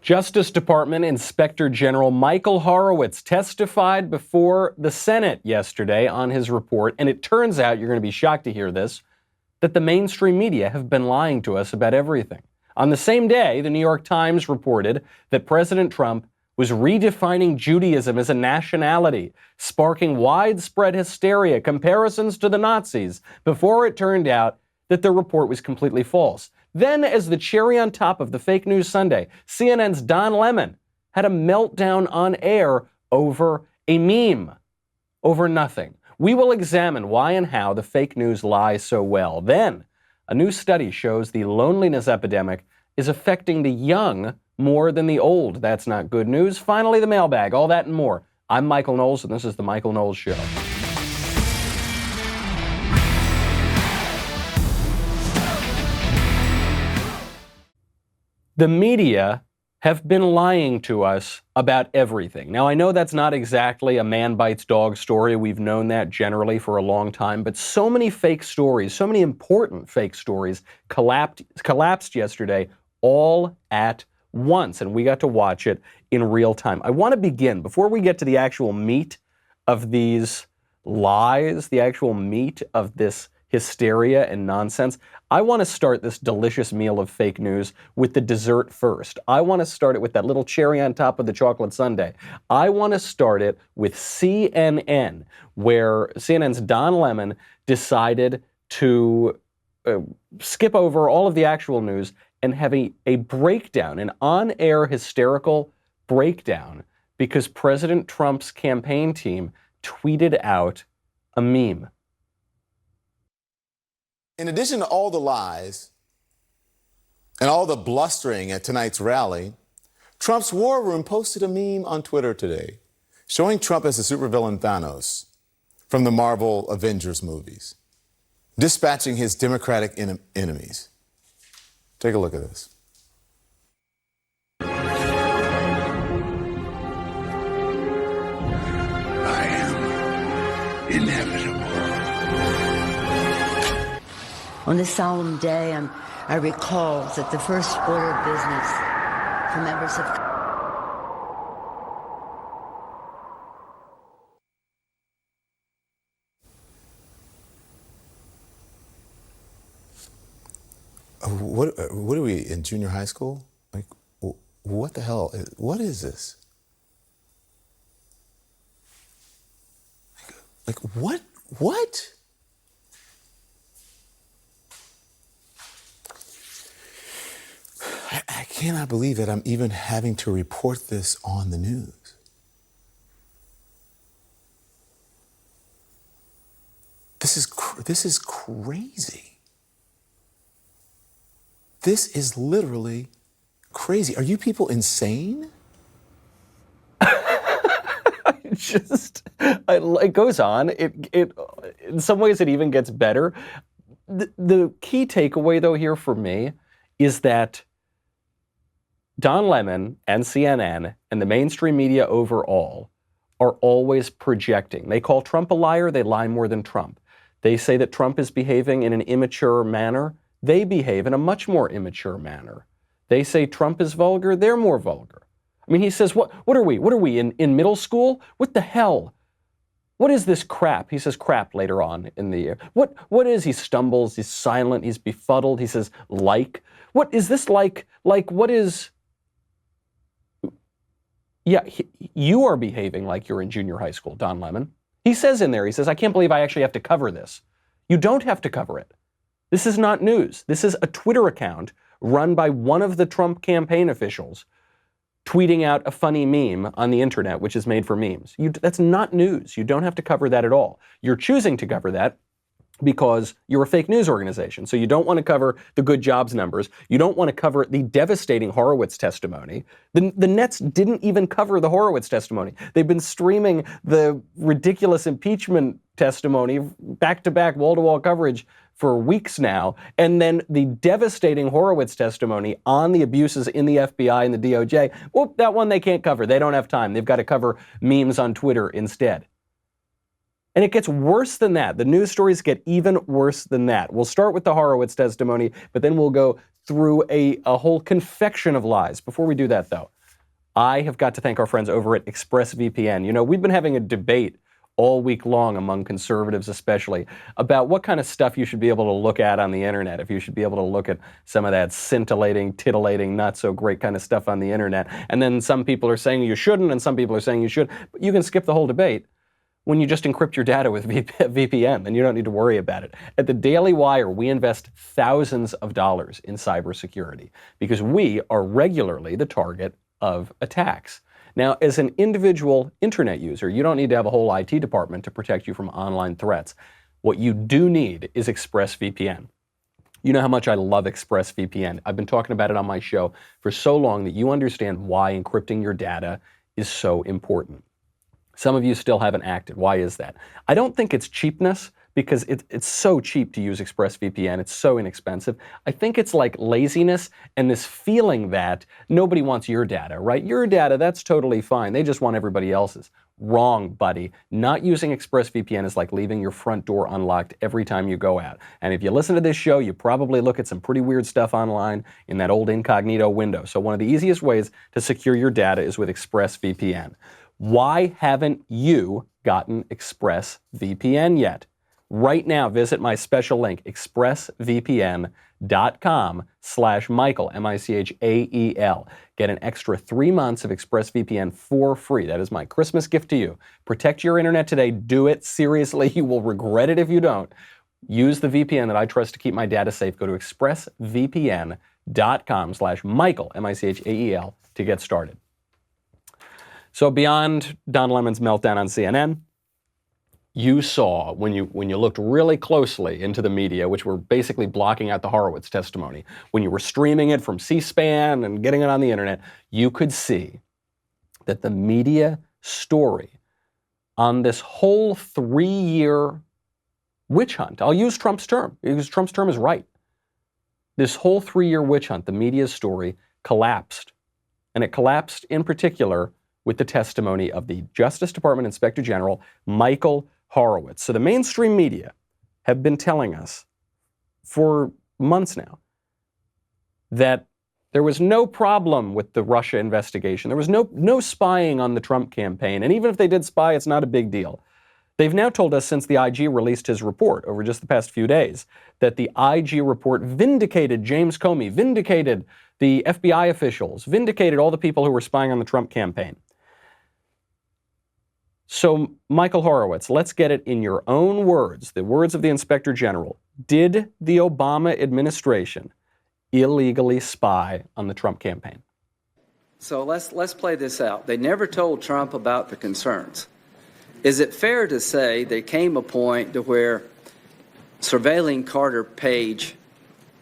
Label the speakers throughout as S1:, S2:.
S1: Justice Department Inspector General Michael Horowitz testified before the Senate yesterday on his report, and it turns out, you're going to be shocked to hear this, that the mainstream media have been lying to us about everything. On the same day, the New York Times reported that President Trump was redefining Judaism as a nationality, sparking widespread hysteria, comparisons to the Nazis, before it turned out that the report was completely false. Then, as the cherry on top of the fake news Sunday, CNN's Don Lemon had a meltdown on air over a meme, over nothing. We will examine why and how the fake news lies so well. Then, a new study shows the loneliness epidemic is affecting the young more than the old. That's not good news. Finally, the mailbag, all that and more. I'm Michael Knowles, and this is The Michael Knowles Show. The media have been lying to us about everything. Now, I know that's not exactly a man bites dog story. We've known that generally for a long time, but so many fake stories, so many important fake stories collapsed yesterday all at once, and we got to watch it in real time. I want to begin, before we get to the actual meat of these lies, the actual meat of this hysteria and nonsense, I want to start this delicious meal of fake news with the dessert first. I want to start it with that little cherry on top of the chocolate sundae. I want to start it with CNN, where CNN's Don Lemon decided to skip over all of the actual news and have a breakdown, an on-air hysterical breakdown, because President Trump's campaign team tweeted out a meme.
S2: In addition to all the lies and all the blustering at tonight's rally, Trump's war room posted a meme on Twitter today showing Trump as the supervillain Thanos from the Marvel Avengers movies, dispatching his Democratic enemies. Take a look at this.
S3: I am inevitable.
S4: On this solemn day, I recall that the first order of business for members of
S2: What are we, in junior high school? Like, what the hell? What is this? Like what? What? I cannot believe that I'm even having to report this on the news. This is crazy. This is literally crazy. Are you people insane?
S1: It goes on. It in some ways it even gets better. The key takeaway though here for me is that Don Lemon and CNN and the mainstream media overall are always projecting. They call Trump a liar, they lie more than Trump. They say that Trump is behaving in an immature manner. They behave in a much more immature manner. They say Trump is vulgar, they're more vulgar. I mean, he says, what are we? What are we, in middle school? What the hell? What is this crap? He says crap later on in the year. What is, he stumbles, he's silent, he's befuddled, he says like. What is this like what is... Yeah, you are behaving like you're in junior high school, Don Lemon. He says in there, he says, I can't believe I actually have to cover this. You don't have to cover it. This is not news. This is a Twitter account run by one of the Trump campaign officials tweeting out a funny meme on the internet, which is made for memes. That's not news. You don't have to cover that at all. You're choosing to cover that because you're a fake news organization. So you don't want to cover the good jobs numbers. You don't want to cover the devastating Horowitz testimony. The Nets didn't even cover the Horowitz testimony. They've been streaming the ridiculous impeachment testimony, back-to-back, wall-to-wall coverage for weeks now, and then the devastating Horowitz testimony on the abuses in the FBI and the DOJ, well, that one they can't cover. They don't have time. They've got to cover memes on Twitter instead. And it gets worse than that. The news stories get even worse than that. We'll start with the Horowitz testimony, but then we'll go through a whole confection of lies. Before we do that, though, I have got to thank our friends over at ExpressVPN. You know, we've been having a debate all week long among conservatives especially about what kind of stuff you should be able to look at on the internet, if you should be able to look at some of that scintillating, titillating, not so great kind of stuff on the internet. And then some people are saying you shouldn't, and some people are saying you should. But you can skip the whole debate when you just encrypt your data with VPN, and you don't need to worry about it. At the Daily Wire, we invest thousands of dollars in cybersecurity because we are regularly the target of attacks. Now, as an individual internet user, you don't need to have a whole IT department to protect you from online threats. What you do need is ExpressVPN. You know how much I love ExpressVPN. I've been talking about it on my show for so long that you understand why encrypting your data is so important. Some of you still haven't acted. Why is that? I don't think it's cheapness, because it's so cheap to use ExpressVPN. It's so inexpensive. I think it's like laziness and this feeling that nobody wants your data, right? Your data, that's totally fine. They just want everybody else's. Wrong, buddy. Not using ExpressVPN is like leaving your front door unlocked every time you go out. And if you listen to this show, you probably look at some pretty weird stuff online in that old incognito window. So one of the easiest ways to secure your data is with ExpressVPN. Why haven't you gotten ExpressVPN yet? Right now, visit my special link, expressvpn.com/Michael, M-I-C-H-A-E-L. Get an extra 3 months of ExpressVPN for free. That is my Christmas gift to you. Protect your internet today. Do it seriously. You will regret it if you don't. Use the VPN that I trust to keep my data safe. Go to expressvpn.com/Michael, M-I-C-H-A-E-L, to get started. So beyond Don Lemon's meltdown on CNN, you saw, when you looked really closely into the media, which were basically blocking out the Horowitz testimony, when you were streaming it from C-SPAN and getting it on the internet, you could see that the media story on this whole 3-year witch hunt, I'll use Trump's term, because Trump's term is right. This whole 3-year witch hunt, the media's story, collapsed. And it collapsed in particular with the testimony of the Justice Department Inspector General, Michael Horowitz. So the mainstream media have been telling us for months now that there was no problem with the Russia investigation. There was no spying on the Trump campaign. And even if they did spy, it's not a big deal. They've now told us, since the IG released his report over just the past few days, that the IG report vindicated James Comey, vindicated the FBI officials, vindicated all the people who were spying on the Trump campaign. So, Michael Horowitz, let's get it in your own words, the words of the Inspector General. Did the Obama administration illegally spy on the Trump campaign?
S5: So let's play this out. They never told Trump about the concerns. Is it fair to say there came a point to where surveilling Carter Page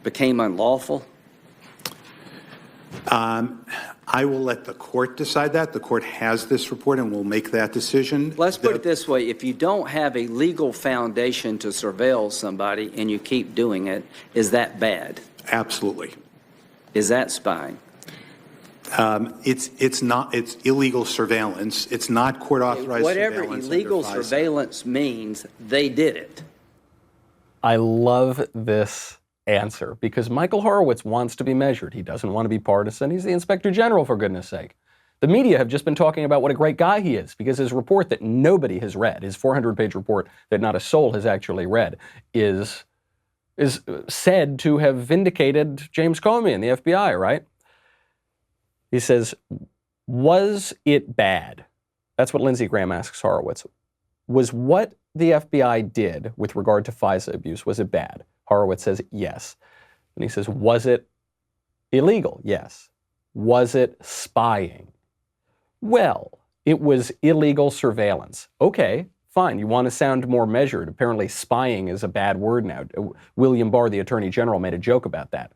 S5: became unlawful?
S6: I will let the court decide that. The court has this report and will make that decision.
S5: Let's put it this way. If you don't have a legal foundation to surveil somebody and you keep doing it, is that bad?
S6: Absolutely.
S5: Is that spying?
S6: It's not. It's illegal surveillance. It's not court authorized
S5: Whatever
S6: surveillance.
S5: illegal surveillance means, they did it.
S1: I love this answer, because Michael Horowitz wants to be measured. He doesn't want to be partisan. He's the Inspector General, for goodness sake. The media have just been talking about what a great guy he is, because his report that nobody has read, his 400-page report that not a soul has actually read, is said to have vindicated James Comey and the FBI, right? He says, was it bad? That's what Lindsey Graham asks Horowitz. Was what the FBI did with regard to FISA abuse, was it bad? Horowitz says yes. And he says, was it illegal? Yes. Was it spying? Well, it was illegal surveillance. Okay, fine. You want to sound more measured. Apparently spying is a bad word now. William Barr, the Attorney General, made a joke about that.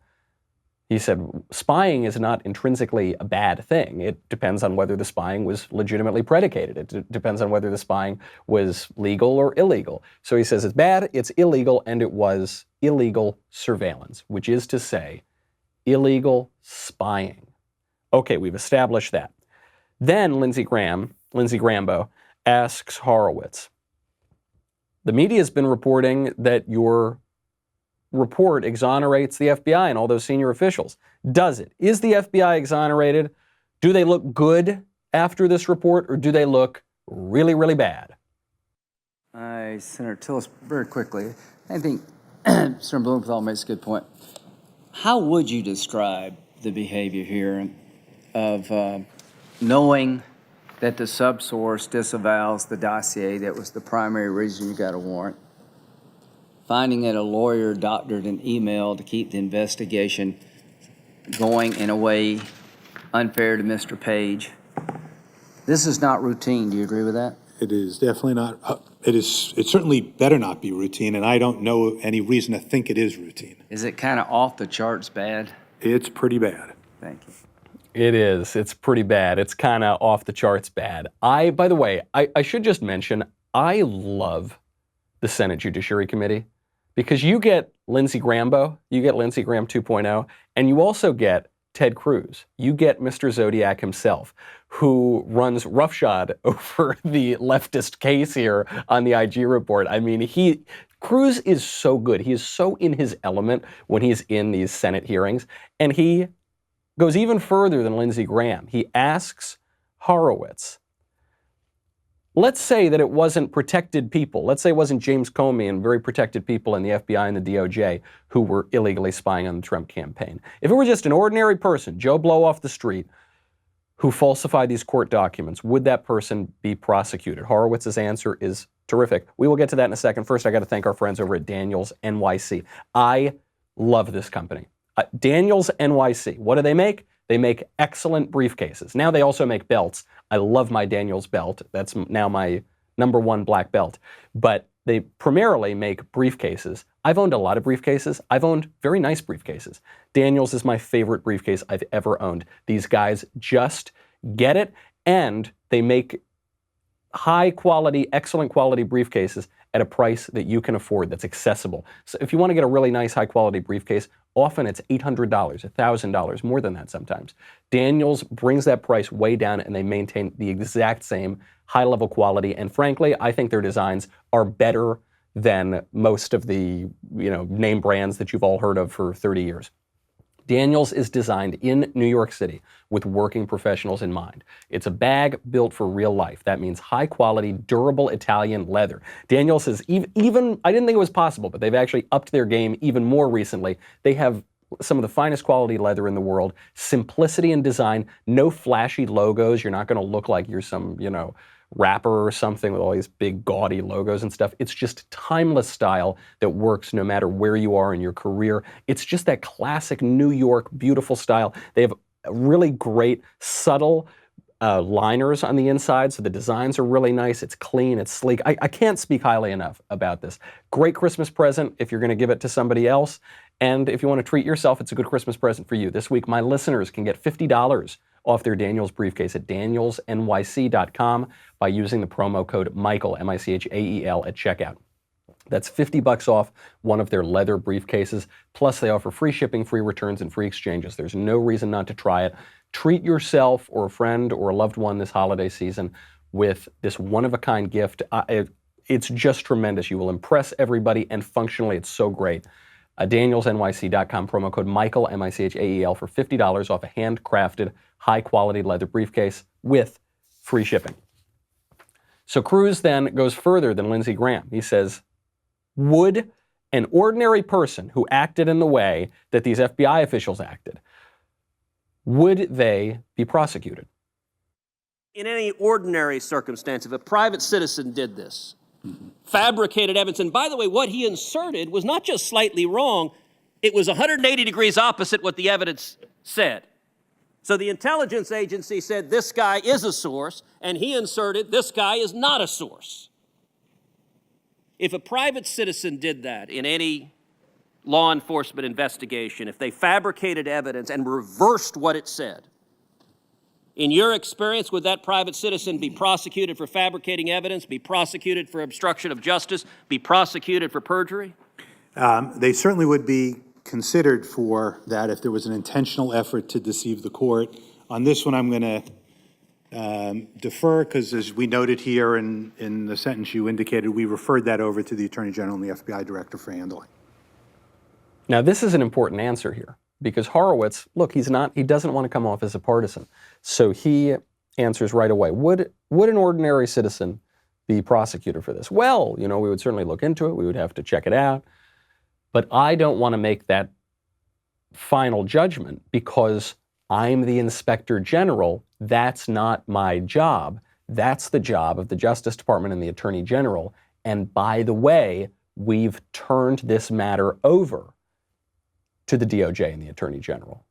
S1: He said, spying is not intrinsically a bad thing. It depends on whether the spying was legitimately predicated. It depends on whether the spying was legal or illegal. So he says it's bad, it's illegal, and it was illegal surveillance, which is to say, illegal spying. Okay, we've established that. Then Lindsey Grambo, asks Horowitz, the media has been reporting that your report exonerates the FBI and all those senior officials. Does it? Is the FBI exonerated? Do they look good after this report, or do they look really, really bad?
S5: Senator Tillis, very quickly, I think Senator Blumenthal makes a good point. How would you describe the behavior here of knowing that the subsource disavows the dossier that was the primary reason you got a warrant, finding that a lawyer doctored an email to keep the investigation going in a way unfair to Mr. Page? This is not routine. Do you agree with that?
S6: It is definitely not. It certainly better not be routine, and I don't know any reason to think it is routine.
S5: Is it kind of off the charts bad?
S6: It's pretty bad.
S5: Thank you.
S1: It is. It's pretty bad. It's kind of off the charts bad. By the way, I should just mention, I love the Senate Judiciary Committee because you get Lindsey Graham, you get Lindsey Graham 2.0, and you also get Ted Cruz. You get Mr. Zodiac himself, who runs roughshod over the leftist case here on the IG report. I mean, Cruz is so good. He is so in his element when he's in these Senate hearings, and he goes even further than Lindsey Graham. He asks Horowitz, let's say that it wasn't protected people. Let's say it wasn't James Comey and very protected people in the FBI and the DOJ who were illegally spying on the Trump campaign. If it were just an ordinary person, Joe Blow off the street, who falsified these court documents, would that person be prosecuted? Horowitz's answer is terrific. We will get to that in a second. First, I got to thank our friends over at Daniels NYC. I love this company. Daniels NYC. What do they make? They make excellent briefcases. Now they also make belts. I love my Daniels belt. That's now my #1 black belt. But they primarily make briefcases. I've owned a lot of briefcases. I've owned very nice briefcases. Daniels is my favorite briefcase I've ever owned. These guys just get it, and they make high quality, excellent quality briefcases at a price that you can afford, that's accessible. So if you want to get a really nice, high quality briefcase, often it's $800, $1,000, more than that sometimes. Daniels brings that price way down, and they maintain the exact same high level quality. And frankly, I think their designs are better than most of the name brands that you've all heard of for 30 years. Daniels is designed in New York City with working professionals in mind. It's a bag built for real life. That means high quality, durable Italian leather. Daniels is even, I didn't think it was possible, but they've actually upped their game even more recently. They have some of the finest quality leather in the world, simplicity in design, no flashy logos. You're not going to look like you're some, rapper or something with all these big gaudy logos and stuff. It's just timeless style that works no matter where you are in your career. It's just that classic New York beautiful style. They have really great subtle liners on the inside, so the designs are really nice. It's clean, it's sleek. I can't speak highly enough about this. Great Christmas present if you're going to give it to somebody else. And if you want to treat yourself, it's a good Christmas present for you. This week, my listeners can get $50 off their Daniels briefcase at danielsnyc.com by using the promo code Michael, M-I-C-H-A-E-L, at checkout. That's $50 off one of their leather briefcases. Plus, they offer free shipping, free returns, and free exchanges. There's no reason not to try it. Treat yourself or a friend or a loved one this holiday season with this one-of-a-kind gift. It's just tremendous. You will impress everybody, and functionally, it's so great. DanielsNYC.com, promo code Michael, M-I-C-H-A-E-L, for $50 off a handcrafted, high-quality leather briefcase with free shipping. So Cruz then goes further than Lindsey Graham. He says, would an ordinary person who acted in the way that these FBI officials acted, would they be prosecuted?
S7: In any ordinary circumstance, if a private citizen did this, fabricated evidence, and by the way, what he inserted was not just slightly wrong, it was 180 degrees opposite what the evidence said. So the intelligence agency said this guy is a source, and he inserted this guy is not a source. If a private citizen did that in any law enforcement investigation, if they fabricated evidence and reversed what it said, in your experience, would that private citizen be prosecuted for fabricating evidence, be prosecuted for obstruction of justice, be prosecuted for perjury?
S6: They certainly would be considered for that if there was an intentional effort to deceive the court. On this one, I'm going to defer because, as we noted here in the sentence you indicated, we referred that over to the Attorney General and the FBI Director for handling.
S1: Now, this is an important answer here. because Horowitz, look, he doesn't want to come off as a partisan. So he answers right away. Would an ordinary citizen be prosecuted for this? Well, we would certainly look into it. We would have to check it out. But I don't want to make that final judgment because I'm the Inspector General. That's not my job. That's the job of the Justice Department and the Attorney General. And by the way, we've turned this matter over to the DOJ and the Attorney General.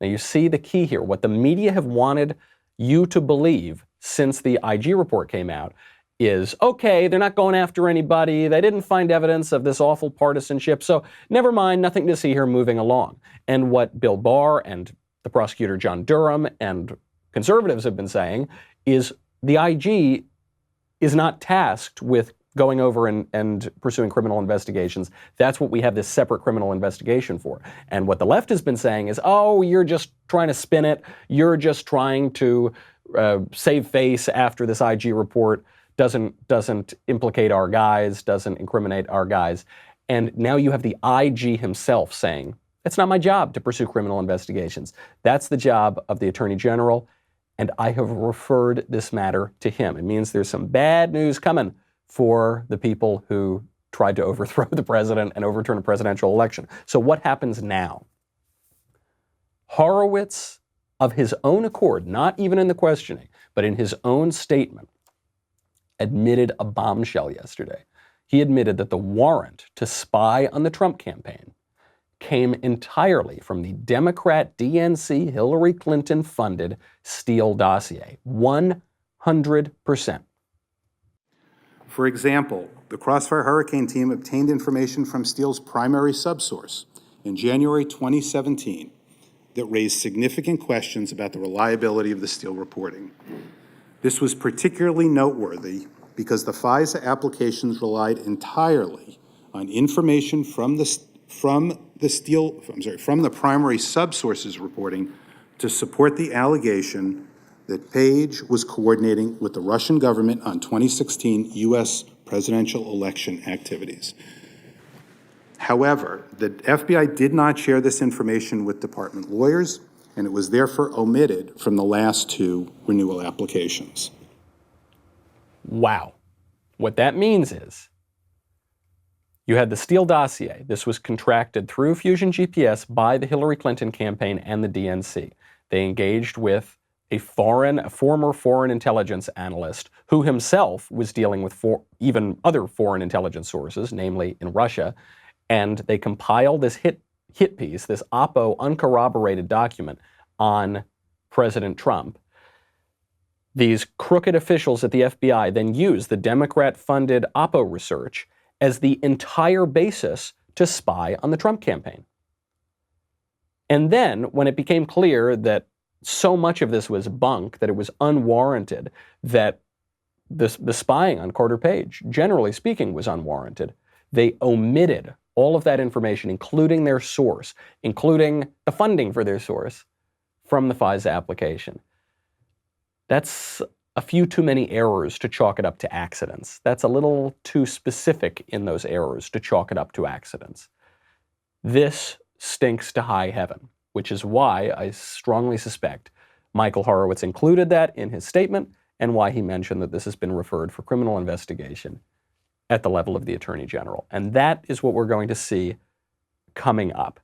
S1: Now you see the key here. What the media have wanted you to believe since the IG report came out is, okay, they're not going after anybody. They didn't find evidence of this awful partisanship. So never mind, nothing to see here, moving along. And what Bill Barr and the prosecutor John Durham and conservatives have been saying is the IG is not tasked with going over and pursuing criminal investigations. That's what we have this separate criminal investigation for. And what the left has been saying is, oh, you're just trying to spin it. You're just trying to save face after this IG report doesn't implicate our guys, doesn't incriminate our guys. And now you have the IG himself saying, it's not my job to pursue criminal investigations. That's the job of the Attorney General. And I have referred this matter to him. It means there's some bad news coming for the people who tried to overthrow the president and overturn a presidential election. So what happens now? Horowitz, of his own accord, not even in the questioning, but in his own statement, admitted a bombshell yesterday. He admitted that the warrant to spy on the Trump campaign came entirely from the Democrat DNC Hillary Clinton funded Steele dossier. 100%.
S6: For example, the Crossfire Hurricane team obtained information from Steele's primary subsource in January 2017 that raised significant questions about the reliability of the Steele reporting. This was particularly noteworthy because the FISA applications relied entirely on information from the primary subsource's reporting to support the allegation that Page was coordinating with the Russian government on 2016 U.S. presidential election activities. However, the FBI did not share this information with department lawyers, and it was therefore omitted from the last two renewal applications.
S1: Wow. What that means is you had the Steele dossier. This was contracted through Fusion GPS by the Hillary Clinton campaign and the DNC. They engaged with a former foreign intelligence analyst who himself was dealing with even other foreign intelligence sources, namely in Russia, and they compiled this hit piece, this Oppo uncorroborated document on President Trump. These crooked officials at the FBI then used the Democrat-funded Oppo research as the entire basis to spy on the Trump campaign. And then, when it became clear that so much of this was bunk, that it was unwarranted, that the spying on Carter Page, generally speaking, was unwarranted, they omitted all of that information, including their source, including the funding for their source, from the FISA application. That's a few too many errors to chalk it up to accidents. That's a little too specific in those errors to chalk it up to accidents. This stinks to high heaven, which is why I strongly suspect Michael Horowitz included that in his statement and why he mentioned that this has been referred for criminal investigation at the level of the Attorney General. And that is what we're going to see coming up.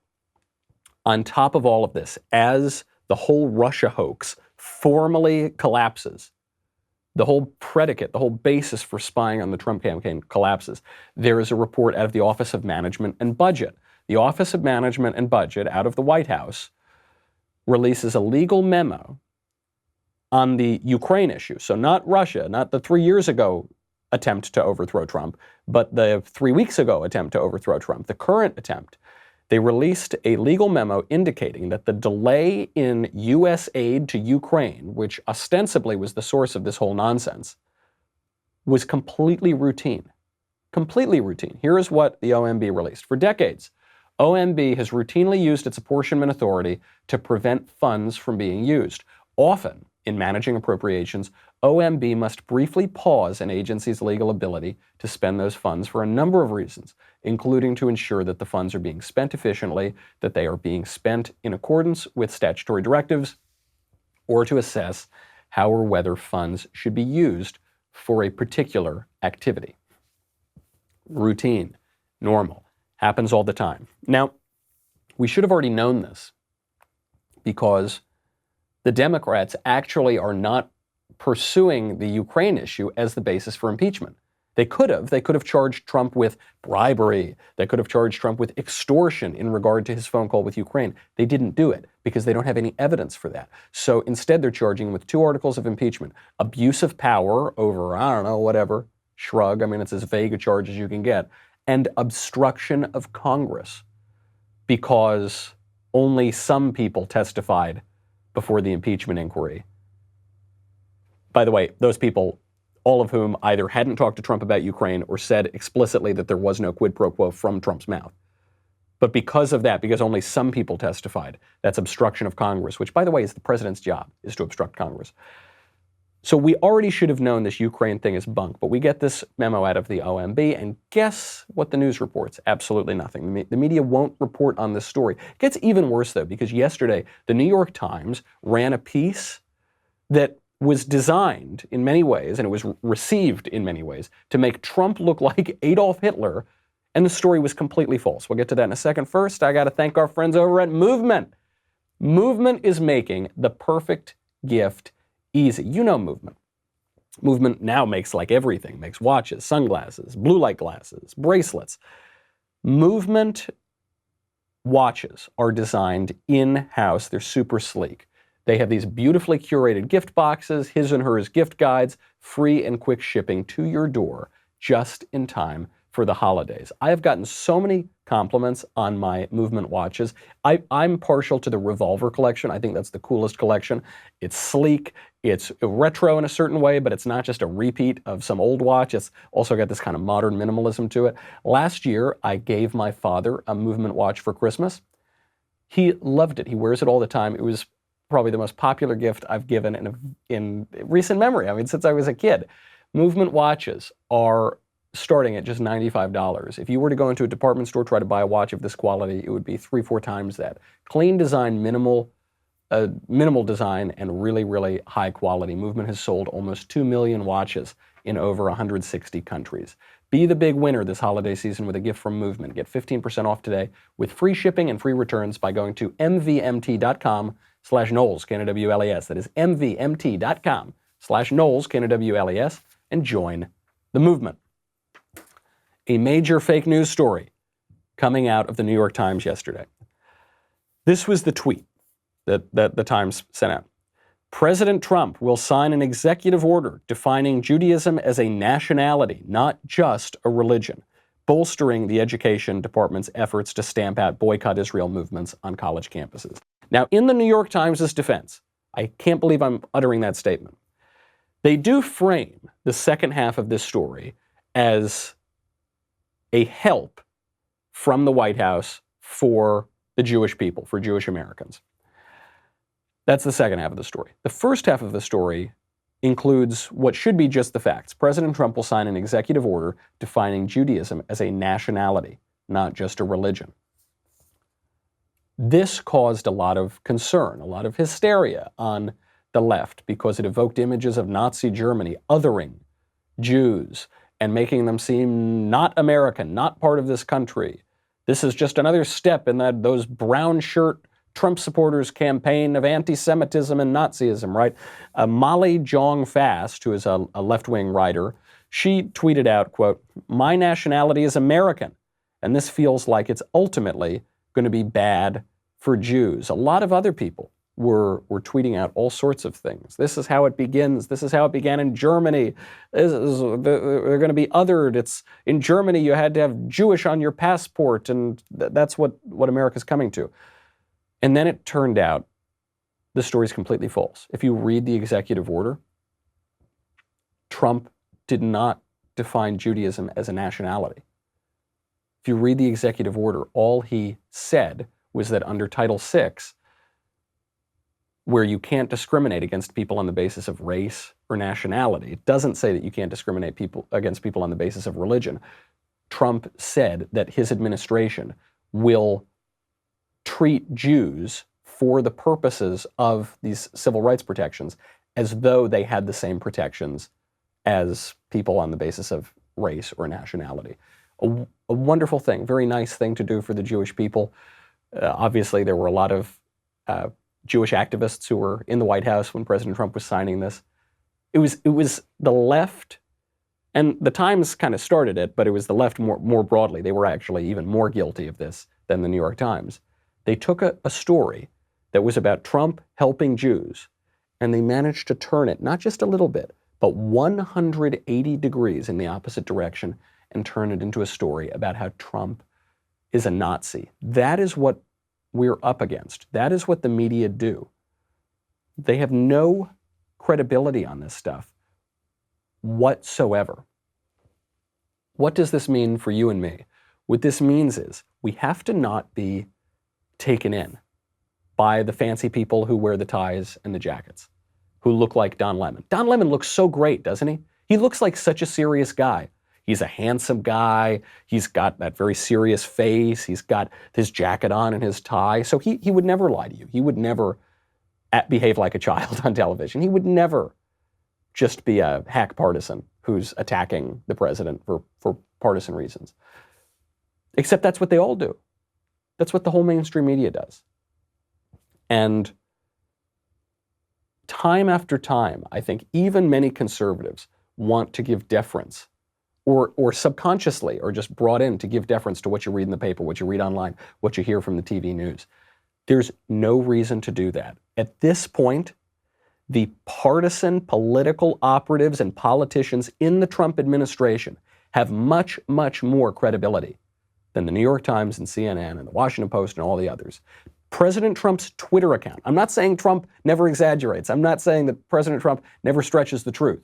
S1: On top of all of this, as the whole Russia hoax formally collapses, the whole predicate, the whole basis for spying on the Trump campaign collapses, there is a report out of the Office of Management and Budget. The Office of Management and Budget out of the White House releases a legal memo on the Ukraine issue. So not Russia, not the 3 years ago attempt to overthrow Trump, but the 3 weeks ago attempt to overthrow Trump, the current attempt. They released a legal memo indicating that the delay in U.S. aid to Ukraine, which ostensibly was the source of this whole nonsense, was completely routine. Completely routine. Here is what the OMB released. For decades, OMB has routinely used its apportionment authority to prevent funds from being used. Often, in managing appropriations, OMB must briefly pause an agency's legal ability to spend those funds for a number of reasons, including to ensure that the funds are being spent efficiently, that they are being spent in accordance with statutory directives, or to assess how or whether funds should be used for a particular activity. Routine, normal, happens all the time. Now, we should have already known this because the Democrats actually are not pursuing the Ukraine issue as the basis for impeachment. They could have charged Trump with bribery. They could have charged Trump with extortion in regard to his phone call with Ukraine. They didn't do it because they don't have any evidence for that. So instead, they're charging him with 2 articles of impeachment: abuse of power over, I don't know, whatever, shrug. I mean, it's as vague a charge as you can get, and obstruction of Congress, because only some people testified before the impeachment inquiry. By the way, those people, all of whom either hadn't talked to Trump about Ukraine or said explicitly that there was no quid pro quo from Trump's mouth. But because of that, because only some people testified, that's obstruction of Congress, which, by the way, is the president's job, is to obstruct Congress. So we already should have known this Ukraine thing is bunk, but we get this memo out of the OMB, and guess what the news reports? Absolutely nothing. The media won't report on this story. It gets even worse, though, because yesterday, the New York Times ran a piece that was designed in many ways, and it was received in many ways, to make Trump look like Adolf Hitler, and the story was completely false. We'll get to that in a second. First, I got to thank our friends over at Movement. Movement is making the perfect gift easy. You know Movement. Movement now makes like everything, makes watches, sunglasses, blue light glasses, bracelets. Movement watches are designed in-house. They're super sleek. They have these beautifully curated gift boxes, his and hers gift guides, free and quick shipping to your door just in time for the holidays. I have gotten so many compliments on my Movement watches. I'm partial to the Revolver collection. I think that's the coolest collection. It's sleek, it's retro in a certain way, but it's not just a repeat of some old watch. It's also got this kind of modern minimalism to it. Last year, I gave my father a Movement watch for Christmas. He loved it. He wears it all the time. It was probably the most popular gift I've given in recent memory. I mean, since I was a kid. Movement watches are starting at just $95. If you were to go into a department store, try to buy a watch of this quality, it would be 3-4 times that. Clean design, minimal design, and really, really high quality. Movement has sold almost 2 million watches in over 160 countries. Be the big winner this holiday season with a gift from Movement. Get 15% off today with free shipping and free returns by going to mvmt.com/Knowles, K-N-O-W-L-E-S. That is mvmt.com/Knowles, K-N-O-W-L-E-S, and join the movement. A major fake news story coming out of the New York Times yesterday. This was the tweet that the Times sent out. President Trump will sign an executive order defining Judaism as a nationality, not just a religion, bolstering the Education Department's efforts to stamp out boycott Israel movements on college campuses. Now, in the New York Times' defense, I can't believe I'm uttering that statement. They do frame the second half of this story as a help from the White House for the Jewish people, for Jewish Americans. That's the second half of the story. The first half of the story includes what should be just the facts. President Trump will sign an executive order defining Judaism as a nationality, not just a religion. This caused a lot of concern, a lot of hysteria on the left because it evoked images of Nazi Germany othering Jews and making them seem not American, not part of this country. This is just another step in those brown shirt Trump supporters' campaign of anti-Semitism and Nazism, right? Molly Jong-Fast, who is a left-wing writer, she tweeted out, quote, "My nationality is American, and this feels like it's ultimately going to be bad for Jews." A lot of other people were tweeting out all sorts of things. This is how it begins. This is how it began in Germany. They're going to be othered. It's in Germany you had to have Jewish on your passport, and that's what America's coming to. And then it turned out the story's completely false. If you read the executive order, Trump did not define Judaism as a nationality. If you read the executive order, all he said was that under Title VI, where you can't discriminate against people on the basis of race or nationality. It doesn't say that you can't discriminate against people on the basis of religion. Trump said that his administration will treat Jews for the purposes of these civil rights protections as though they had the same protections as people on the basis of race or nationality. A wonderful thing, very nice thing to do for the Jewish people. Obviously, there were a lot of Jewish activists who were in the White House when President Trump was signing this. It was the left, and the Times kind of started it, but it was the left more broadly. They were actually even more guilty of this than the New York Times. They took a story that was about Trump helping Jews, and they managed to turn it, not just a little bit, but 180 degrees in the opposite direction, and turn it into a story about how Trump is a Nazi. That is what we're up against. That is what the media do. They have no credibility on this stuff whatsoever. What does this mean for you and me? What this means is we have to not be taken in by the fancy people who wear the ties and the jackets, who look like Don Lemon. Don Lemon looks so great, doesn't he? He looks like such a serious guy. He's a handsome guy. He's got that very serious face. He's got his jacket on and his tie. So he would never lie to you. He would never behave like a child on television. He would never just be a hack partisan who's attacking the president for partisan reasons. Except that's what they all do. That's what the whole mainstream media does. And time after time, I think even many conservatives want to give deference, or subconsciously, or just brought in to give deference to what you read in the paper, what you read online, what you hear from the TV news. There's no reason to do that. At this point, the partisan political operatives and politicians in the Trump administration have much, much more credibility than the New York Times and CNN and the Washington Post and all the others. President Trump's Twitter account. I'm not saying Trump never exaggerates. I'm not saying that President Trump never stretches the truth.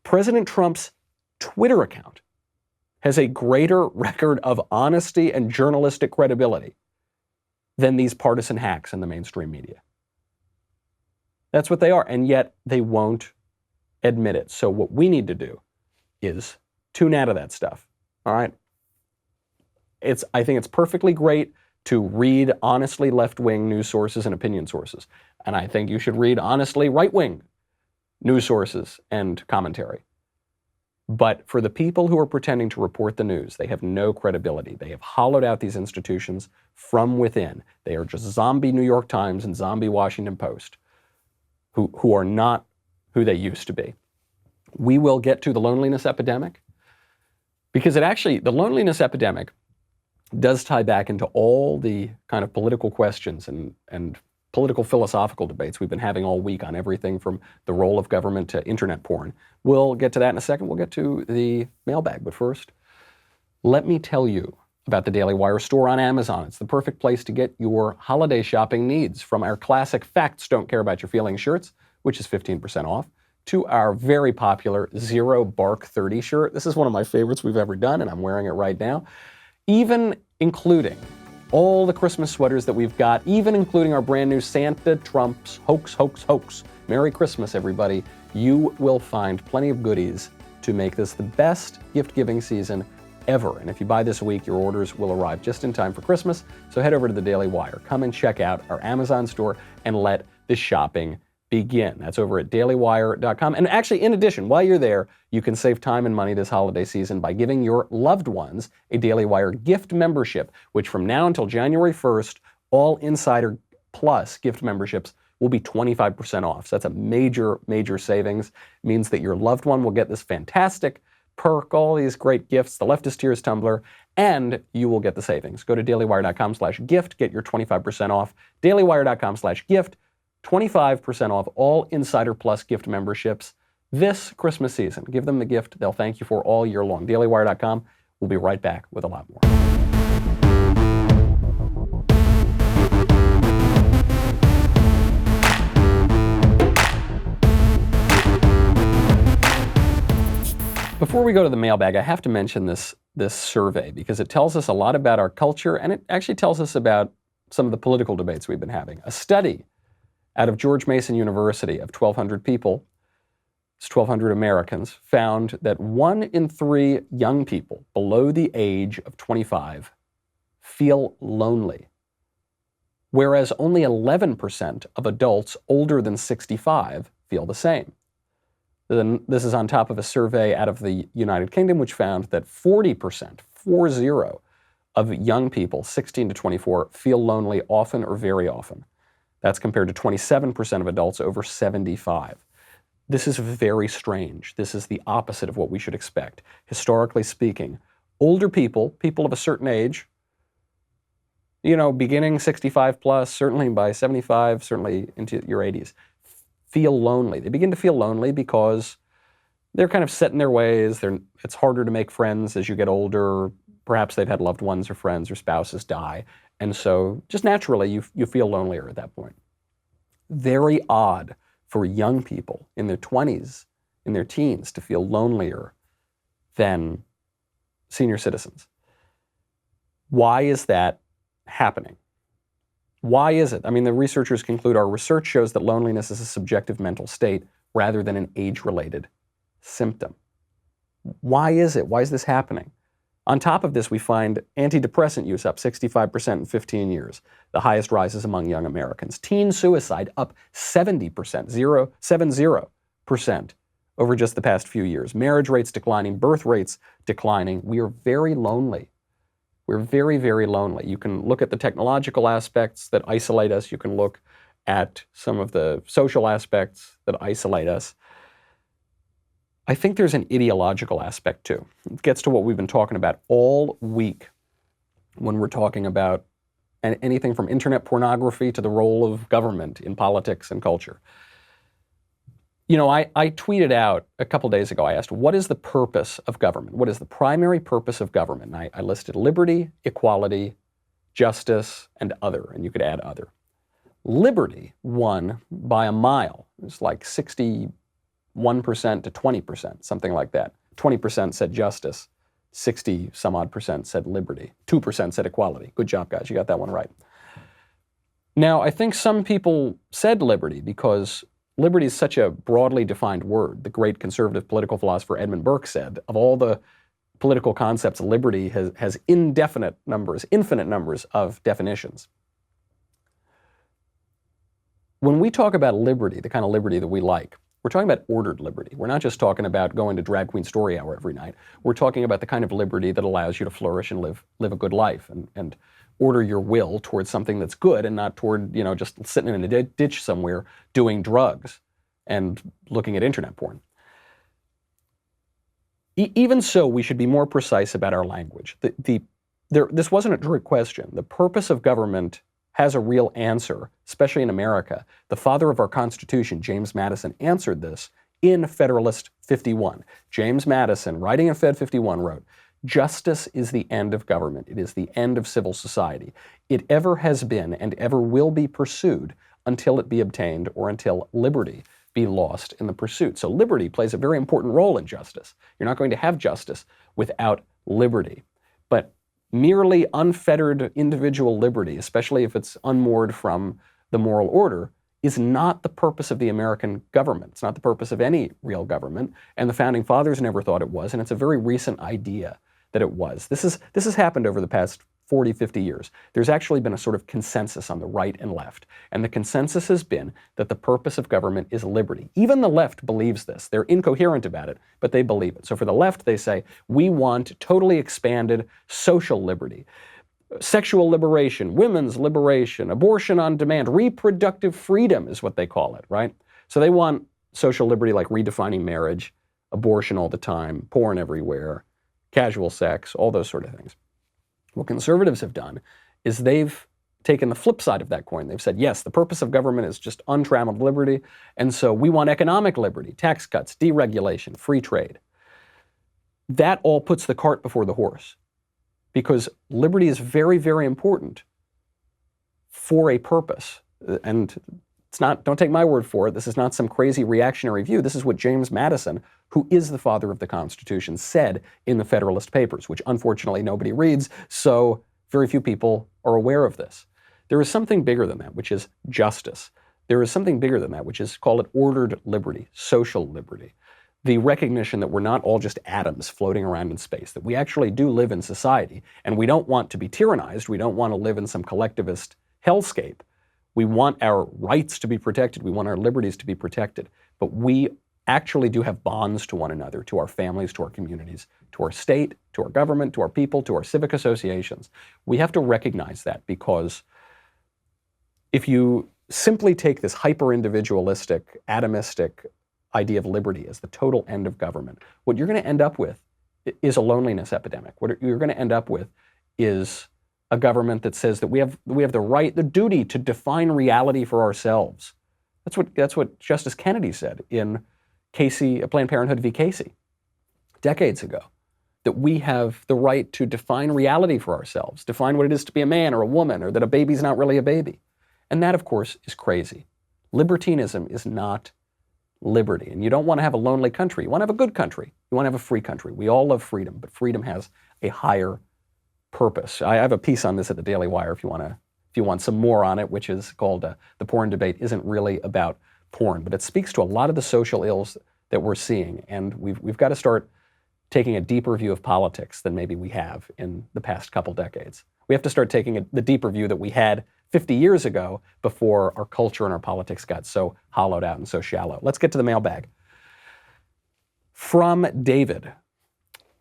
S1: President Trump's Twitter account has a greater record of honesty and journalistic credibility than these partisan hacks in the mainstream media. That's what they are, and yet they won't admit it. So what we need to do is tune out of that stuff, all right? I think it's perfectly great to read honestly left-wing news sources and opinion sources. And I think you should read honestly right-wing news sources and commentary. But for the people who are pretending to report the news, they have no credibility. They have hollowed out these institutions from within. They are just zombie New York Times and zombie Washington Post, who are not who they used to be. We will get to the loneliness epidemic, because the loneliness epidemic does tie back into all the kind of political questions and political philosophical debates we've been having all week on everything from the role of government to internet porn. We'll get to that in a second. We'll get to the mailbag. But first, let me tell you about the Daily Wire store on Amazon. It's the perfect place to get your holiday shopping needs, from our classic Facts Don't Care About Your Feelings shirts, which is 15% off, to our very popular Zero Bark 30 shirt. This is one of my favorites we've ever done, and I'm wearing it right now. Even including all the Christmas sweaters that we've got, even including our brand new Santa Trump's Hoax, Hoax, Hoax. Merry Christmas, everybody. You will find plenty of goodies to make this the best gift-giving season ever. And if you buy this week, your orders will arrive just in time for Christmas. So head over to the Daily Wire. Come and check out our Amazon store and let the shopping begin. That's over at dailywire.com. And actually, in addition, while you're there, you can save time and money this holiday season by giving your loved ones a Daily Wire gift membership, which from now until January 1st, all Insider Plus gift memberships will be 25% off. So that's a major, major savings. It means that your loved one will get this fantastic perk, all these great gifts, the Leftist Tears tumbler, and you will get the savings. Go to dailywire.com/gift, get your 25% off. dailywire.com/gift. 25% off all Insider Plus gift memberships this Christmas season. Give them the gift they'll thank you for all year long. dailywire.com. We'll be right back with a lot more. Before we go to the mailbag, I have to mention this survey, because it tells us a lot about our culture, and it actually tells us about some of the political debates we've been having. A study out of George Mason University of 1,200 people, it's 1,200 Americans, found that 1 in 3 young people below the age of 25 feel lonely, whereas only 11% of adults older than 65 feel the same. Then this is on top of a survey out of the United Kingdom, which found that 40%, 40, of young people 16 to 24 feel lonely often or very often. That's compared to 27% of adults over 75. This is very strange. This is the opposite of what we should expect. Historically speaking, older people, people of a certain age, beginning 65 plus, certainly by 75, certainly into your 80s, feel lonely. They begin to feel lonely because they're kind of set in their ways. It's harder to make friends as you get older. Perhaps they've had loved ones or friends or spouses die. And so just naturally, you feel lonelier at that point. Very odd for young people in their 20s, in their teens, to feel lonelier than senior citizens. Why is that happening? Why is it? I mean, the researchers conclude our research shows that loneliness is a subjective mental state rather than an age-related symptom. Why is it? Why is this happening? On top of this, we find antidepressant use up 65% in 15 years, the highest rises among young Americans. Teen suicide up 70%, 70% over just the past few years. Marriage rates declining, birth rates declining. We are very lonely. We're very, very lonely. You can look at the technological aspects that isolate us. You can look at some of the social aspects that isolate us. I think there's an ideological aspect too. It gets to what we've been talking about all week when we're talking about anything from internet pornography to the role of government in politics and culture. I tweeted out a couple days ago, I asked, what is the purpose of government? What is the primary purpose of government? And I listed liberty, equality, justice, and other, and you could add other. Liberty won by a mile. It's like 61% to 20%, something like that. 20% said justice, 60 some odd percent said liberty, 2% said equality. Good job, guys, you got that one right. Now, I think some people said liberty because liberty is such a broadly defined word. The great conservative political philosopher Edmund Burke said, of all the political concepts, liberty has infinite numbers of definitions. When we talk about liberty, the kind of liberty that we like, we're talking about ordered liberty. We're not just talking about going to drag queen story hour every night. We're talking about the kind of liberty that allows you to flourish and live a good life and order your will towards something that's good and not toward, just sitting in a ditch somewhere doing drugs and looking at internet porn. Even so, we should be more precise about our language. This wasn't a trick question. The purpose of government has a real answer, especially in America. The father of our Constitution, James Madison, answered this in Federalist 51. James Madison, writing in Fed 51, wrote, "Justice is the end of government. It is the end of civil society. It ever has been and ever will be pursued until it be obtained or until liberty be lost in the pursuit." So liberty plays a very important role in justice. You're not going to have justice without liberty. But merely unfettered individual liberty, especially if it's unmoored from the moral order, is not the purpose of the American government. It's not the purpose of any real government, and the Founding Fathers never thought it was, and it's a very recent idea that it was. This has happened over the past 40, 50 years. There's actually been a sort of consensus on the right and left, and the consensus has been that the purpose of government is liberty. Even the left believes this. They're incoherent about it, but they believe it. So for the left, they say, we want totally expanded social liberty, sexual liberation, women's liberation, abortion on demand, reproductive freedom is what they call it, right? So they want social liberty like redefining marriage, abortion all the time, porn everywhere, casual sex, all those sort of things. What conservatives have done is they've taken the flip side of that coin. They've said, yes, the purpose of government is just untrammeled liberty, and so we want economic liberty, tax cuts, deregulation, free trade. That all puts the cart before the horse, because liberty is very, very important for a purpose. And it's not, don't take my word for it, this is not some crazy reactionary view. This is what James Madison, who is the father of the Constitution, said in the Federalist Papers, which unfortunately nobody reads, so very few people are aware of this. There is something bigger than that, which is justice. There is something bigger than that, which is, call it ordered liberty, social liberty. The recognition that we're not all just atoms floating around in space, that we actually do live in society, and we don't want to be tyrannized. We don't want to live in some collectivist hellscape. We want our rights to be protected. We want our liberties to be protected. But we actually do have bonds to one another, to our families, to our communities, to our state, to our government, to our people, to our civic associations. We have to recognize that, because if you simply take this hyper-individualistic, atomistic idea of liberty as the total end of government, what you're going to end up with is a loneliness epidemic. What you're going to end up with is a government that says that we have the right, the duty to define reality for ourselves. That's what Justice Kennedy said in Planned Parenthood v. Casey, decades ago. That we have the right to define reality for ourselves, define what it is to be a man or a woman, or that a baby's not really a baby. And that, of course, is crazy. Libertinism is not liberty. And you don't want to have a lonely country. You want to have a good country. You want to have a free country. We all love freedom, but freedom has a higher purpose. I have a piece on this at the Daily Wire if you want some more on it, which is called The Porn Debate Isn't Really About Porn. But it speaks to a lot of the social ills that we're seeing. And we've got to start taking a deeper view of politics than maybe we have in the past couple decades. We have to start taking the deeper view that we had 50 years ago before our culture and our politics got so hollowed out and so shallow. Let's get to the mailbag. From David.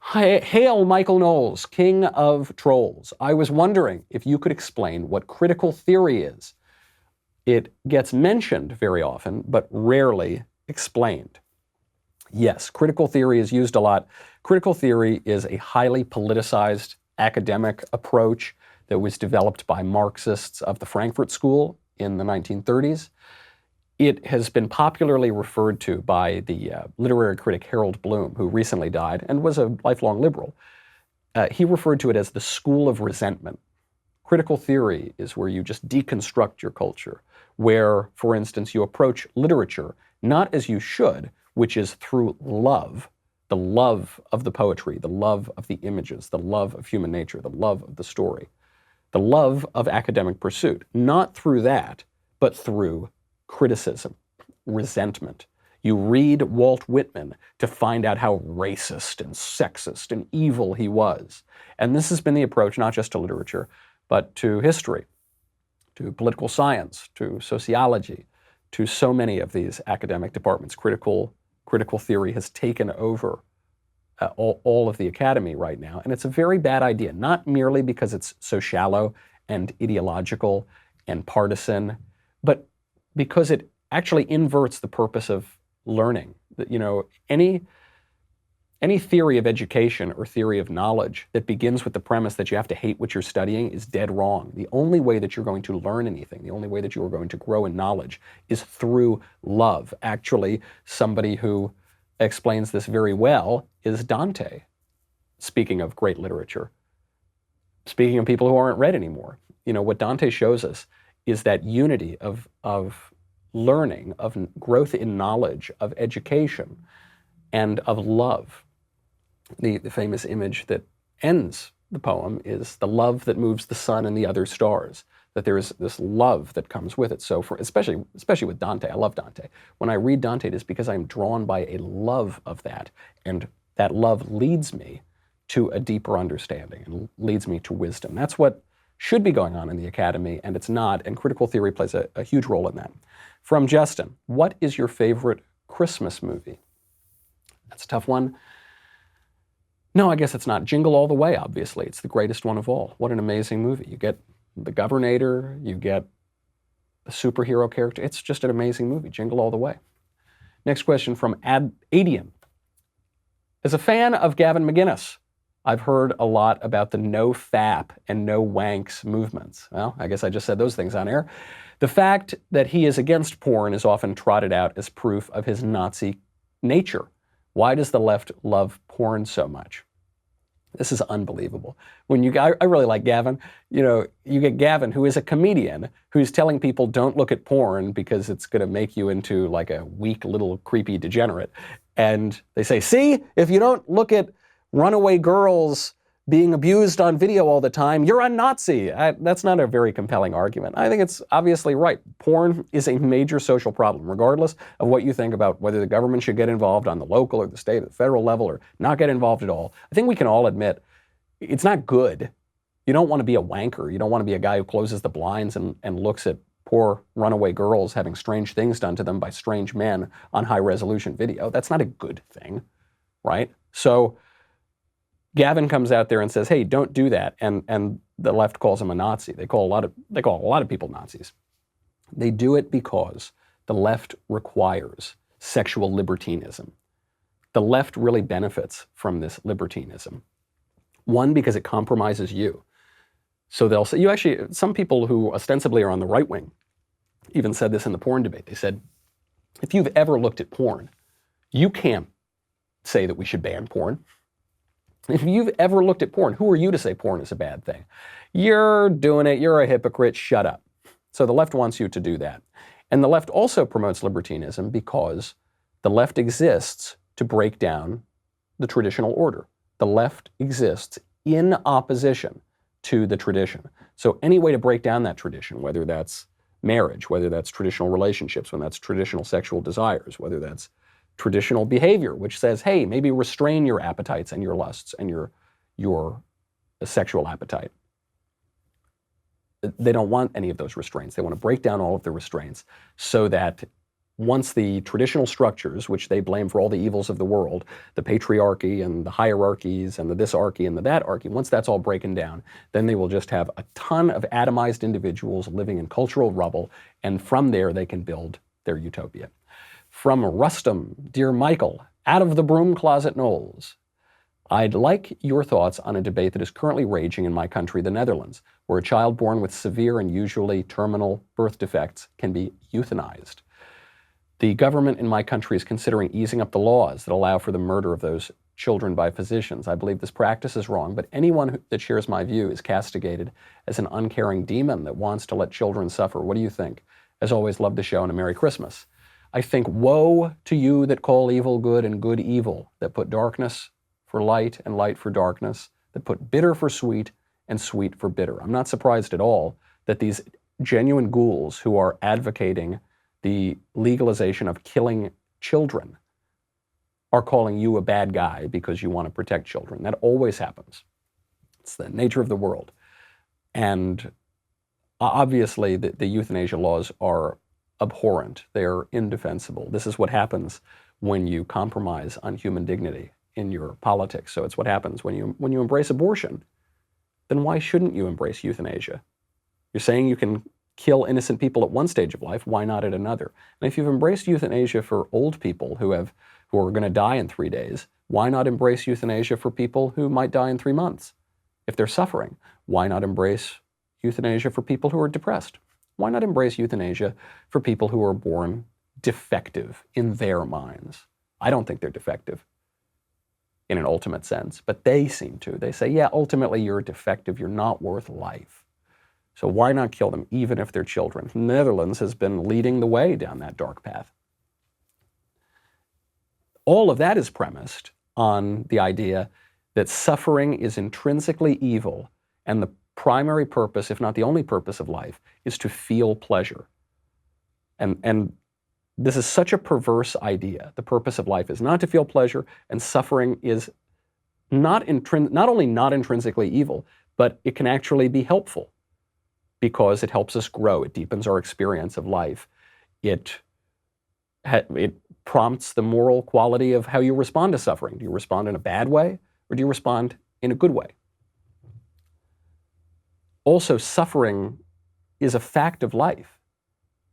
S1: Hail, Michael Knowles, king of trolls. I was wondering if you could explain what critical theory is. It gets mentioned very often, but rarely explained. Yes, critical theory is used a lot. Critical theory is a highly politicized academic approach that was developed by Marxists of the Frankfurt School in the 1930s. It has been popularly referred to by the literary critic Harold Bloom, who recently died and was a lifelong liberal. He referred to it as the school of resentment. Critical theory is where you just deconstruct your culture, where, for instance, you approach literature not as you should, which is through love, the love of the poetry, the love of the images, the love of human nature, the love of the story, the love of academic pursuit, not through that, but through criticism, resentment. You read Walt Whitman to find out how racist and sexist and evil he was. And this has been the approach not just to literature, but to history, to political science, to sociology, to so many of these academic departments. Critical theory has taken over all of the academy right now, and it's a very bad idea, not merely because it's so shallow and ideological and partisan, but because it actually inverts the purpose of learning. You know, any theory of education or theory of knowledge that begins with the premise that you have to hate what you're studying is dead wrong. The only way that you're going to learn anything, the only way that you are going to grow in knowledge is through love. Actually, somebody who explains this very well is Dante, speaking of great literature. Speaking of people who aren't read anymore. You know, what Dante shows us is that unity of learning, of growth in knowledge, of education, and of love. The famous image that ends the poem is the love that moves the sun and the other stars, that there is this love that comes with it. So especially with Dante, I love Dante. When I read Dante, it is because I'm drawn by a love of that, and that love leads me to a deeper understanding and leads me to wisdom. That's what should be going on in the academy, and it's not, and critical theory plays a huge role in that. From Justin, what is your favorite Christmas movie? That's a tough one. No, I guess it's not. Jingle All the Way, obviously. It's the greatest one of all. What an amazing movie. You get the Governator, you get the superhero character. It's just an amazing movie. Jingle All the Way. Next question from Adian. As a fan of Gavin McInnes, I've heard a lot about the no fap and no wanks movements. Well, I guess I just said those things on air. The fact that he is against porn is often trotted out as proof of his Nazi nature. Why does the left love porn so much? This is unbelievable. I really like Gavin. You know, you get Gavin, who is a comedian, who's telling people don't look at porn because it's going to make you into like a weak little creepy degenerate. And they say, see, if you don't look at runaway girls being abused on video all the time, you're a Nazi. That's not a very compelling argument. I think it's obviously right. Porn is a major social problem, regardless of what you think about whether the government should get involved on the local or the state or the federal level or not get involved at all. I think we can all admit it's not good. You don't want to be a wanker. You don't want to be a guy who closes the blinds and looks at poor runaway girls having strange things done to them by strange men on high-resolution video. That's not a good thing, right? So Gavin comes out there and says, hey, don't do that. And the left calls him a Nazi. They call a lot of people Nazis. They do it because the left requires sexual libertinism. The left really benefits from this libertinism. One, because it compromises you. So they'll say, some people who ostensibly are on the right wing even said this in the porn debate. They said, if you've ever looked at porn, you can't say that we should ban porn. If you've ever looked at porn, who are you to say porn is a bad thing? You're doing it, you're a hypocrite, shut up. So the left wants you to do that. And the left also promotes libertinism because the left exists to break down the traditional order. The left exists in opposition to the tradition. So any way to break down that tradition, whether that's marriage, whether that's traditional relationships, when that's traditional sexual desires, whether that's traditional behavior, which says, hey, maybe restrain your appetites and your lusts and your sexual appetite. They don't want any of those restraints. They want to break down all of the restraints so that once the traditional structures, which they blame for all the evils of the world, the patriarchy and the hierarchies and the this archy and the that archy, once that's all broken down, then they will just have a ton of atomized individuals living in cultural rubble, and from there they can build their utopia. From Rustum, dear Michael, out of the broom closet Knowles. I'd like your thoughts on a debate that is currently raging in my country, the Netherlands, where a child born with severe and usually terminal birth defects can be euthanized. The government in my country is considering easing up the laws that allow for the murder of those children by physicians. I believe this practice is wrong, but anyone that shares my view is castigated as an uncaring demon that wants to let children suffer. What do you think? As always, love the show and a Merry Christmas. I think, woe to you that call evil good and good evil, that put darkness for light and light for darkness, that put bitter for sweet and sweet for bitter. I'm not surprised at all that these genuine ghouls who are advocating the legalization of killing children are calling you a bad guy because you want to protect children. That always happens. It's the nature of the world. And obviously the euthanasia laws are abhorrent. They're indefensible. This is what happens when you compromise on human dignity in your politics. So it's what happens when you embrace abortion. Then why shouldn't you embrace euthanasia? You're saying you can kill innocent people at one stage of life, why not at another? And if you've embraced euthanasia for old people who are going to die in 3 days, why not embrace euthanasia for people who might die in 3 months? If they're suffering, why not embrace euthanasia for people who are depressed? Why not embrace euthanasia for people who are born defective in their minds? I don't think they're defective in an ultimate sense, but they seem to. They say, yeah, ultimately you're defective, you're not worth life. So why not kill them, even if they're children? The Netherlands has been leading the way down that dark path. All of that is premised on the idea that suffering is intrinsically evil, and the primary purpose, if not the only purpose of life, is to feel pleasure. And this is such a perverse idea. The purpose of life is not to feel pleasure, and suffering is not only not intrinsically evil, but it can actually be helpful because it helps us grow. It deepens our experience of life. It prompts the moral quality of how you respond to suffering. Do you respond in a bad way, or do you respond in a good way? Also, suffering is a fact of life.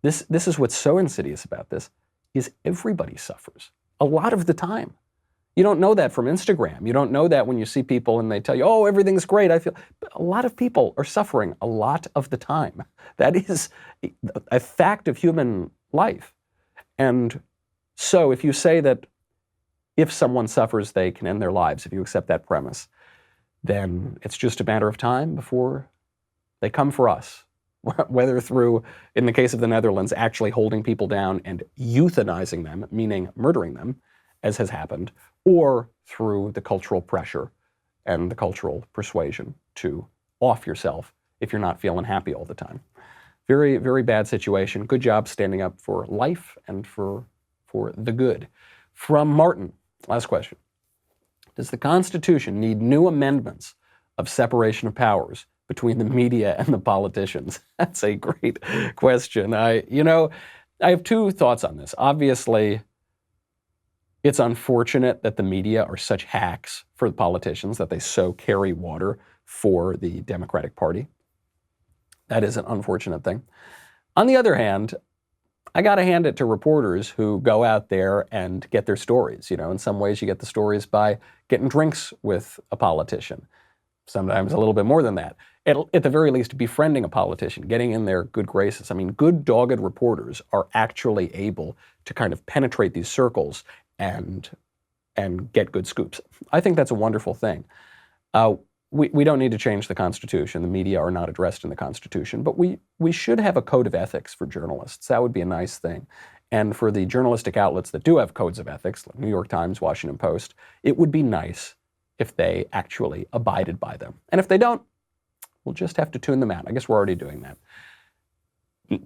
S1: This is what's so insidious about this, is everybody suffers a lot of the time. You don't know that from Instagram. You don't know that when you see people and they tell you, oh, everything's great. But a lot of people are suffering a lot of the time. That is a fact of human life. And so if you say that if someone suffers, they can end their lives, if you accept that premise, then it's just a matter of time before they come for us. Whether through, in the case of the Netherlands, actually holding people down and euthanizing them, meaning murdering them, as has happened, or through the cultural pressure and the cultural persuasion to off yourself if you're not feeling happy all the time. Very, very bad situation. Good job standing up for life and for the good. From Martin, last question. Does the Constitution need new amendments of separation of powers between the media and the politicians? That's a great question. I have two thoughts on this. Obviously, it's unfortunate that the media are such hacks for the politicians, that they so carry water for the Democratic Party. That is an unfortunate thing. On the other hand, I got to hand it to reporters who go out there and get their stories. In some ways you get the stories by getting drinks with a politician. Sometimes a little bit more than that. At the very least, befriending a politician, getting in their good graces. I mean, good, dogged reporters are actually able to kind of penetrate these circles and get good scoops. I think that's a wonderful thing. We don't need to change the Constitution. The media are not addressed in the Constitution, but we should have a code of ethics for journalists. That would be a nice thing. And for the journalistic outlets that do have codes of ethics, like New York Times, Washington Post, it would be nice if they actually abided by them. And if they don't, we'll just have to tune them out. I guess we're already doing that.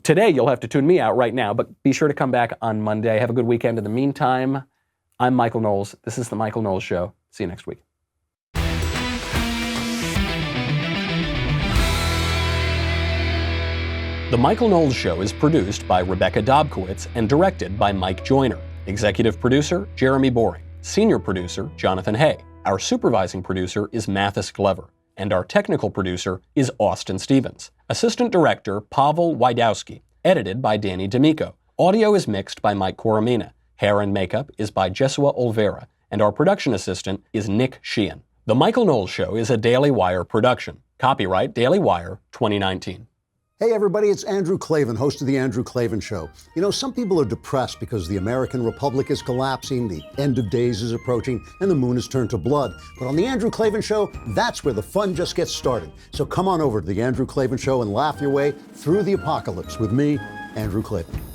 S1: Today, you'll have to tune me out right now, but be sure to come back on Monday. Have a good weekend. In the meantime, I'm Michael Knowles. This is The Michael Knowles Show. See you next week. The Michael Knowles Show is produced by Rebecca Dobkowitz and directed by Mike Joyner. Executive producer, Jeremy Boring. Senior producer, Jonathan Hay. Our supervising producer is Mathis Glover. And our technical producer is Austin Stevens. Assistant director, Pavel Wydowski. Edited by Danny D'Amico. Audio is mixed by Mike Coromina. Hair and makeup is by Jesua Olvera. And our production assistant is Nick Sheehan. The Michael Knowles Show is a Daily Wire production. Copyright Daily Wire 2019.
S8: Hey everybody, it's Andrew Klavan, host of The Andrew Klavan Show. Some people are depressed because the American Republic is collapsing, the end of days is approaching, and the moon has turned to blood. But on The Andrew Klavan Show, that's where the fun just gets started. So come on over to The Andrew Klavan Show and laugh your way through the apocalypse with me, Andrew Klavan.